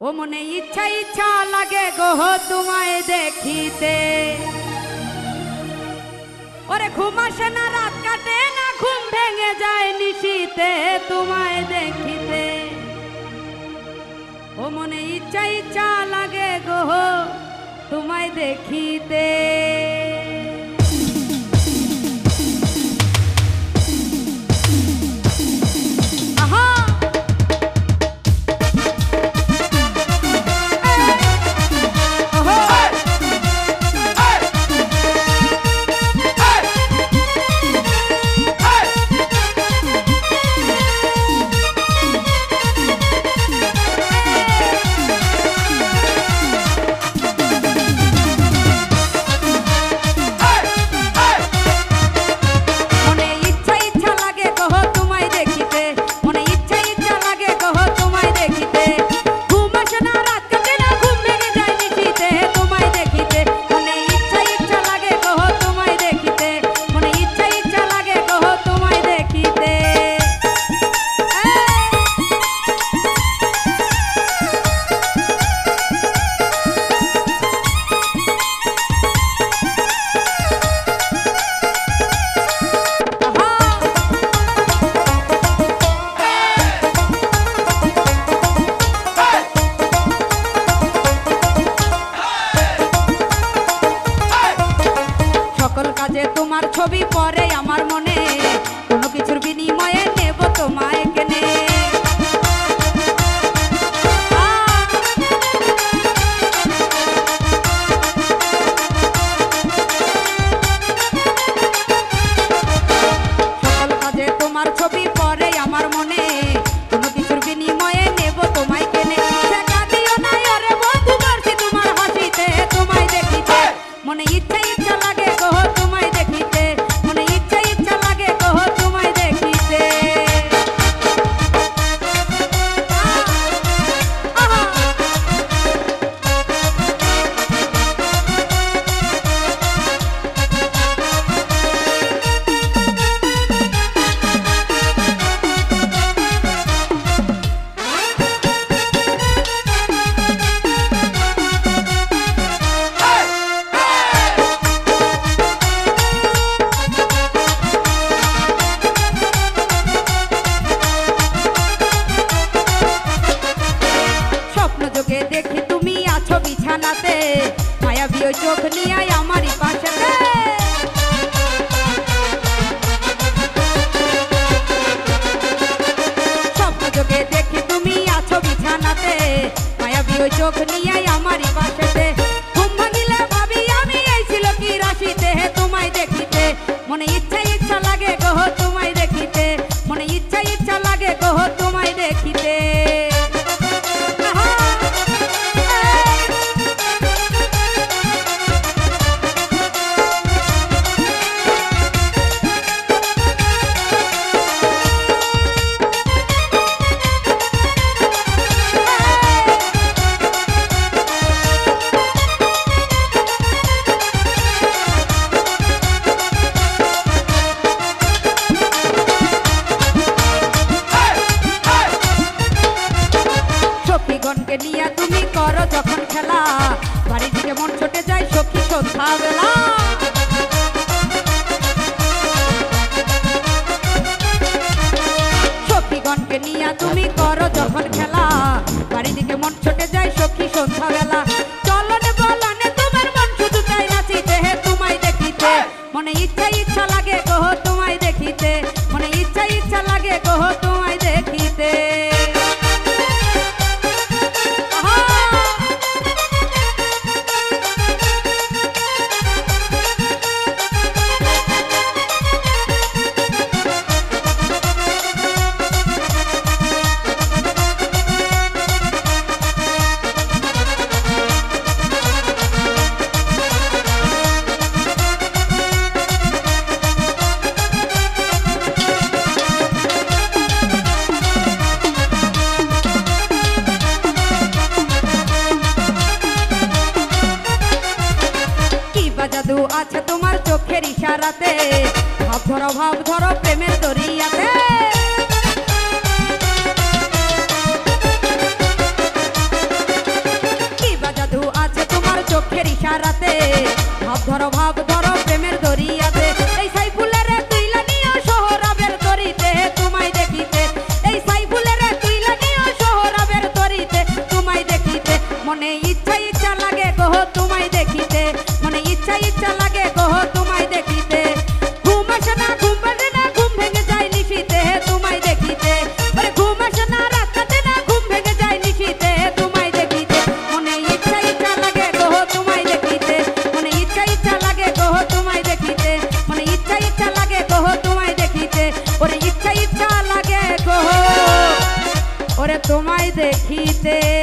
ও মনে ইচ্ছা ইচ্ছা লাগে গো তোমায় দেখিতে, ওরে ঘুম আসে না রাত কাটে না ঘুম ভেঙে যায় নিশীতে তোমায় দেখিতে। ও মনে ইচ্ছা ইচ্ছা লাগে গো তোমায় দেখিতে। তোমার ছবি পরে আমার মনে, কোনো কিছুর বিনিময়ে নেব তোমায় কেনে। সকল কাজে তোমার ছবি পরে আমার মনে, কোনো কিছুর বিনিময়ে নেব তোমায় কেনে। দেখা দিও না ওরে বন্ধু মারছি তোমার হাসিতে তোমায় দেখিতে, মনে ইচ্ছা ইচ্ছা লাগে গো তোমায় দেখিতে, মনে ইচ্ছা ইচ্ছা লাগে গো তোমায় দেখিতে। দেখি তুমি আছো বিছানাতে, মায়াবী ওই চোখ নিয়ে আমারই পাশেতে। স্বপ্ন যোগে দেখি তুমি আছো বিছানাতে, মায়াবী ওই চোখ নিয়ে আমারই পাশেতে। ঘুম ভাঙিলে ভাবি আমি এই ছিল কি রাশিতে তোমায় দেখিতে, মনে ইচ্ছা ইচ্ছা লাগে গো তোমায় দেখিতে, মনে ইচ্ছা ইচ্ছা লাগে গো তোমায় দেখিতে। সখীগণকে নিয়ে তুমি করো যখন খেলা, বাড়ি থেকে মন ছুটে যায় সখী সন্ধ্যাবেলা। সখীগণকে নিয়ে তুমি করো যখন খেলা, বাড়ি থেকে মন ছুটে যায় সখী সন্ধ্যাবেলা। চলনে বলনে তোমার মন শুধু চাই নাচিতে তোমায় দেখিতে, মনে ইচ্ছা ইচ্ছা লাগে গো তোমায় দেখিতে, মনে ইচ্ছা ইচ্ছা লাগে গো তোমায় দেখিতে। জাদু আছে তোমার চোখের ইশারাতে, ভাব ধরো প্রেমের দরিয়াতে। চোখের ইশারাতে ভাব ধরো প্রেমের দরিয়াতে এই সাইফুলের তুইলা নিও সোহরাবের তরিতে তোমায় দেখিতে এই সাইফুলের তুইলা নিও সোহরাবের তরিতে তোমায় দেখিতে মনে ইচ্ছা লাগে গো তোমায় দেখিতে মনে ইচ্ছা লাগে গো তোমায় দেখিতে ঘুম আসে না ঘুম আসে না ঘুম ভেঙে যায় নিশিতে তোমায় দেখিতে ওরে ঘুম আসে না রাত কাটে না ঘুম ভেঙে যায় নিশিতে তোমায় দেখিতে মনে ইচ্ছা লাগে গো তোমায় দেখিতে মনে ইচ্ছা লাগে গো তোমায় দেখিতে মনে ইচ্ছা লাগে গো তোমায় দেখিতে ওরে ইচ্ছা লাগে গো ওরে তোমায় দেখিতে।